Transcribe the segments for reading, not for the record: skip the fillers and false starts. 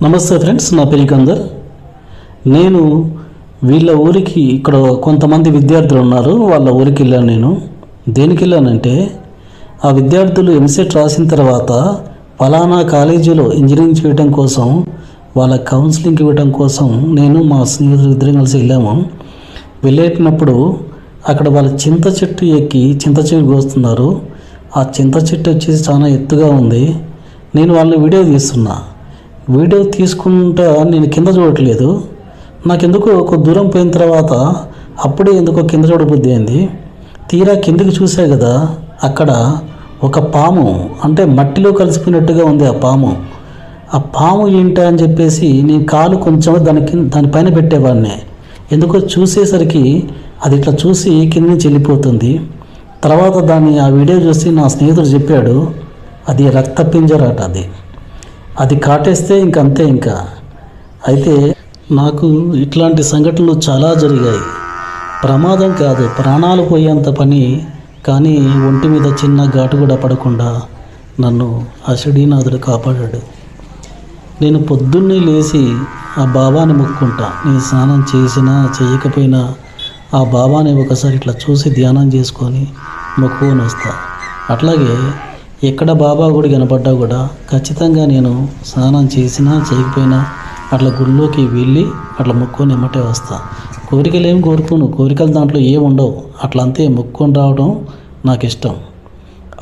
నమస్తే ఫ్రెండ్స్, నా పేరు కందర్. నేను వీళ్ళ ఊరికి ఇక్కడ కొంతమంది విద్యార్థులు ఉన్నారు, వాళ్ళ ఊరికి వెళ్ళాను. నేను దేనికి వెళ్ళానంటే, ఆ విద్యార్థులు ఎంసెట్ రాసిన తర్వాత ఫలానా కాలేజీలో ఇంజనీరింగ్ చేయడం కోసం, వాళ్ళ కౌన్సిలింగ్ ఇవ్వడం కోసం నేను మా స్నేహితులు ఇద్దరం కలిసి వెళ్ళాము. వెళ్ళేటప్పుడు అక్కడ వాళ్ళ చింత చెట్టు ఎక్కి చింత చెట్టు కోస్తున్నారు. ఆ చింత చెట్టు వచ్చేసి చాలా ఎత్తుగా ఉంది. నేను వాళ్ళని వీడియో తీస్తున్నా. వీడియో తీసుకుంటా నేను కింద చూడట్లేదు. నాకెందుకో ఒక దూరం పోయిన తర్వాత అప్పుడే ఎందుకో కింద చూడబుద్ధి అయింది. తీరా కిందకి చూసా కదా, అక్కడ ఒక పాము, అంటే మట్టిలో కలిసిపోయినట్టుగా ఉంది ఆ పాము. ఆ పాము ఏంటా అని చెప్పేసి నేను కాలు కొంచెం దానిపైన పెట్టేవాడిని. ఎందుకో చూసేసరికి అది ఇట్లా చూసి కింద నుంచి వెళ్ళిపోతుంది. తర్వాత ఆ వీడియో చూసి నా స్నేహితుడు చెప్పాడు, అది రక్త పింజరాట. అది కాటేస్తే ఇంకంతే. అయితే నాకు ఇట్లాంటి సంఘటనలు చాలా జరిగాయి. ప్రమాదం కాదు, ప్రాణాలు పోయేంత పని. కానీ ఒంటి మీద చిన్న ఘాటు కూడా పడకుండా నన్ను ఆ షిరిడీనాథుడు కాపాడాడు. నేను పొద్దున్నే లేచి ఆ బాబాని మొక్కుంటా. నేను స్నానం చేసినా చేయకపోయినా ఆ బాబాని ఒకసారి ఇట్లా చూసి ధ్యానం చేసుకొని మొక్కుకొని వస్తా. అట్లాగే ఎక్కడ బాబా గుడి కనపడ్డా కూడా ఖచ్చితంగా నేను స్నానం చేసినా చేయకపోయినా అట్లా గుడిలోకి వెళ్ళి అట్లా మొక్కుకొని ఎమ్మటే వస్తా. కోరికలు ఏం కోరుకోను, కోరికలు దాంట్లో ఏమి ఉండవు. అట్లా అంతే మొక్కుకొని రావడం నాకు ఇష్టం.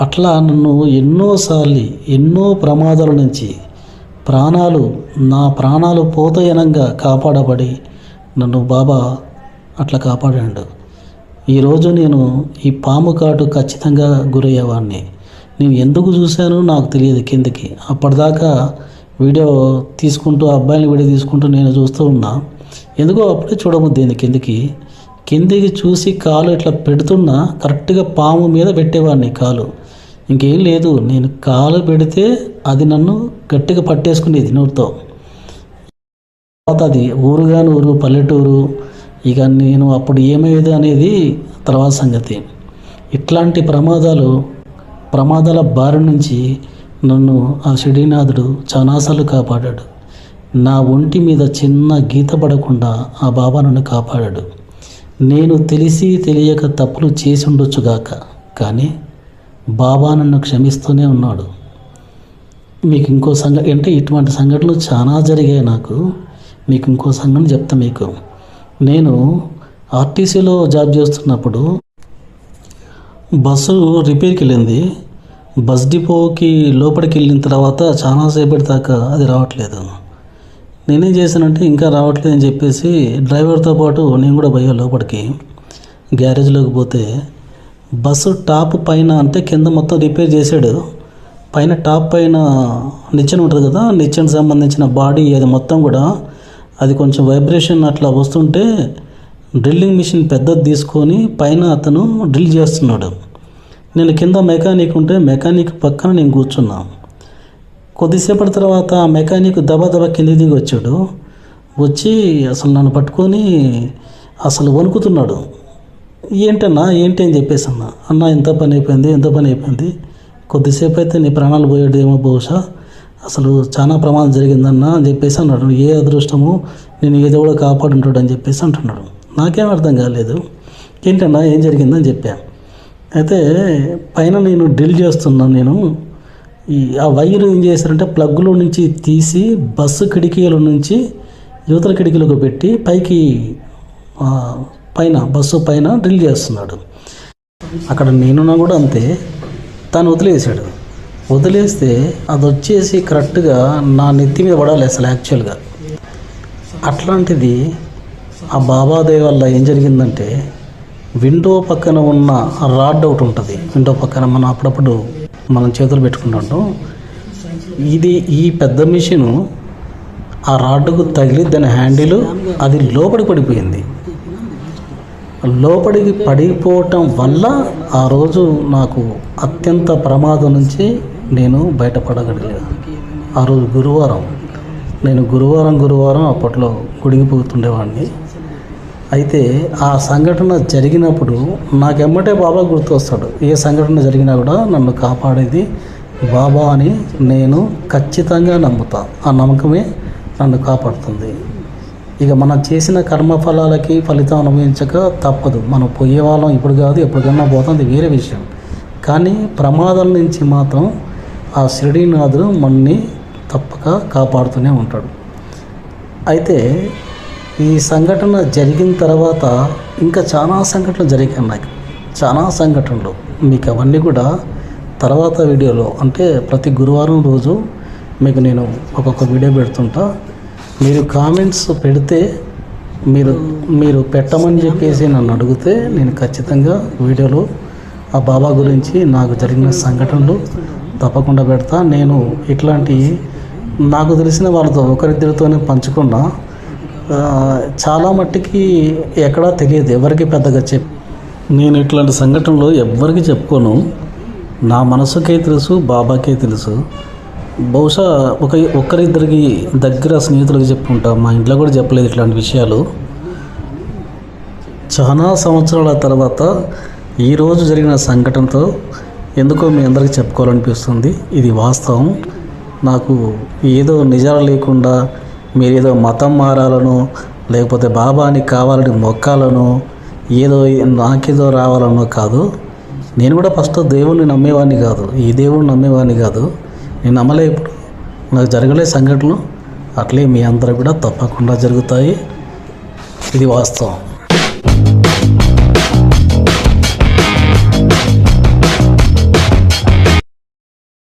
అట్లా నన్ను ఎన్నోసార్లు ఎన్నో ప్రమాదాల నుంచి నా ప్రాణాలు పోతాయనంగా కాపాడబడి నన్ను బాబా అట్లా కాపాడాడు. ఈరోజు నేను ఈ పాము కాటు ఖచ్చితంగా గురయ్యేవాడిని. నేను ఎందుకు చూశానో నాకు తెలియదు కిందకి. అప్పటిదాకా వీడియో తీసుకుంటూ, అబ్బాయిని వీడియో తీసుకుంటూ నేను చూస్తూ ఉన్నా. ఎందుకో అప్పుడే చూడబుద్ది కిందికి చూసి కాలు ఇట్లా పెడుతున్నా కరెక్ట్గా పాము మీద పెట్టేవాడిని కాలు. ఇంకేం లేదు, నేను కాలు పెడితే అది నన్ను గట్టిగా పట్టేసుకునేది నోటితో. తర్వాత అది ఊరుగాని ఊరు, పల్లెటూరు. ఇక నేను అప్పుడు ఏమయ్యేది అనేది తర్వాత సంగతి. ఇట్లాంటి ప్రమాదాల బారి నుంచి నన్ను ఆ షిరిడీనాథుడు చాలాసార్లు కాపాడాడు. నా ఒంటి మీద చిన్న గీత పడకుండా ఆ బాబా నన్ను కాపాడాడు. నేను తెలిసి తెలియక తప్పులు చేసి ఉండొచ్చుగాక, కానీ బాబా నన్ను క్షమిస్తూనే ఉన్నాడు. మీకు ఇంకో సంఘటన అంటే, ఇటువంటి సంఘటనలు చాలా జరిగాయి నాకు. మీకు ఇంకో సంఘటన చెప్తా. నేను ఆర్టీసీలో జాబ్ చేస్తున్నప్పుడు బస్సు రిపేర్కి వెళ్ళింది. బస్ డిపోకి లోపలికి వెళ్ళిన తర్వాత చాలాసేపటి దాకా అది రావట్లేదు. నేనేం చేశానంటే, ఇంకా రావట్లేదు అని చెప్పేసి డ్రైవర్తో పాటు నేను కూడా పోయా లోపలికి. గ్యారేజ్లోకి పోతే బస్సు టాప్ పైన, అంటే కింద మొత్తం రిపేర్ చేశాడు. పైన టాప్ పైన నిచ్చెన ఉంటుంది కదా, నిచ్చెనకు సంబంధించిన బాడీ అది మొత్తం కూడా అది కొంచెం వైబ్రేషన్ అట్లా వస్తుంటే డ్రిల్లింగ్ మిషన్ పెద్దది తీసుకొని పైన అతను డ్రిల్ చేస్తున్నాడు. నేను కింద మెకానిక్ ఉంటే మెకానిక్ పక్కన నేను కూర్చున్నా. కొద్దిసేపటి తర్వాత ఆ మెకానిక్ దబా కిందికి దిగి వచ్చాడు. వచ్చి అసలు నన్ను పట్టుకొని అసలు వణుకుతున్నాడు. ఏంటి అని చెప్పేసి అన్న ఎంత పని అయిపోయింది, కొద్దిసేపు అయితే నీ ప్రాణాలు పోయాడేమో బహుశా, అసలు చాలా ప్రమాదం జరిగిందన్న అని చెప్పేసి అన్నాడు. ఏ అదృష్టము, నేను ఏదో కూడా కాపాడుంటాడు అని చెప్పేసి అంటున్నాడు. నాకేం అర్థం కాలేదు. ఏంటన్నా ఏం జరిగిందని చెప్పా. అయితే పైన నేను డ్రిల్ చేస్తున్నాను. నేను ఆ వైర్ ఏం చేశారంటే ప్లగ్లో నుంచి తీసి బస్సు కిటికీల నుంచి యువతల కిటికీలకు పెట్టి పైకి బస్సు పైన డ్రిల్ చేస్తున్నాడు. అక్కడ నేనున్నా కూడా అంతే. తను వదిలేస్తే అది వచ్చేసి కరెక్ట్గా నా నెత్తి మీద పడాలి అసలు యాక్చువల్గా. అట్లాంటిది ఆ బాబాదేవి వల్ల ఏం జరిగిందంటే, విండో పక్కన ఉన్న రాడ్ ఒకటి ఉంటుంది. విండో పక్కన మనం అప్పుడప్పుడు చేతులు పెట్టుకుంటాం. ఈ పెద్ద మిషను ఆ రాడ్డుకు తగిలి దాని హ్యాండిల్ అది లోపలికి పడిపోయింది. లోపలికి పడిపోవటం వల్ల ఆ రోజు నాకు అత్యంత ప్రమాదం నుంచి నేను బయటపడగలిగాను. ఆ రోజు గురువారం. నేను గురువారం అప్పట్లో గుడికి పోతుండేవాడిని. అయితే ఆ సంఘటన జరిగినప్పుడు నాకెమ్మటే బాబా గుర్తొస్తాడు. ఏ సంఘటన జరిగినా కూడా నన్ను కాపాడేది బాబా అని నేను ఖచ్చితంగా నమ్ముతా. ఆ నమ్మకమే నన్ను కాపాడుతుంది. ఇక మనం చేసిన కర్మఫలాలకి ఫలితం అనుభవించక తప్పదు. మనం పోయే వాళ్ళం ఇప్పుడు కాదు, ఎప్పటికన్నా పోతుంది, వేరే విషయం. కానీ ప్రమాదం నుంచి మాత్రం ఆ షిరిడీనాథుడు మనని తప్పక కాపాడుతూనే ఉంటాడు. అయితే ఈ సంఘటన జరిగిన తర్వాత ఇంకా చాలా సంఘటనలు జరిగాయి నాకు, చాలా సంఘటనలు. మీకు అవన్నీ కూడా తర్వాత వీడియోలో, అంటే ప్రతి గురువారం రోజు మీకు నేను ఒక్కొక్క వీడియో పెడుతుంటా. మీరు కామెంట్స్ పెడితే, మీరు పెట్టమని చెప్పేసి నన్ను అడిగితే నేను ఖచ్చితంగా వీడియోలో ఆ బాబా గురించి నాకు జరిగిన సంఘటనలు తప్పకుండా పెడతా. నేను ఇట్లాంటి నాకు తెలిసిన వాళ్ళతో ఒకరిద్దరితోనే పంచకుండా చాలా మట్టికి ఎక్కడా తెలియదు, ఎవరికి పెద్దగా నేను ఇట్లాంటి సంఘటనలు ఎవ్వరికి చెప్పుకోను. నా మనసుకే తెలుసు, బాబాకే తెలుసు. బహుశా ఒక్కరిద్దరికి దగ్గర స్నేహితులకు చెప్పుకుంటా, మా ఇంట్లో కూడా చెప్పలేదు ఇట్లాంటి విషయాలు. చాలా సంవత్సరాల తర్వాత ఈరోజు జరిగిన సంఘటనతో ఎందుకో మీ అందరికీ చెప్పుకోవాలనిపిస్తుంది. ఇది వాస్తవం. నాకు ఏదో నిజాలు లేకుండా మీరేదో మతం మారాలనో, లేకపోతే బాబాని కావాలని మొక్కాలనో, ఏదో నాకేదో రావాలనో కాదు. నేను కూడా ఫస్ట్ దేవుణ్ణి నమ్మేవాడిని కాదు, ఈ దేవుణ్ణి నమ్మేవాడిని కాదు. నేను నమ్మలే. ఇప్పుడు నాకు జరగలే సంఘటనలు, అట్లే మీ అందరూ కూడా తప్పకుండా జరుగుతాయి. ఇది వాస్తవం.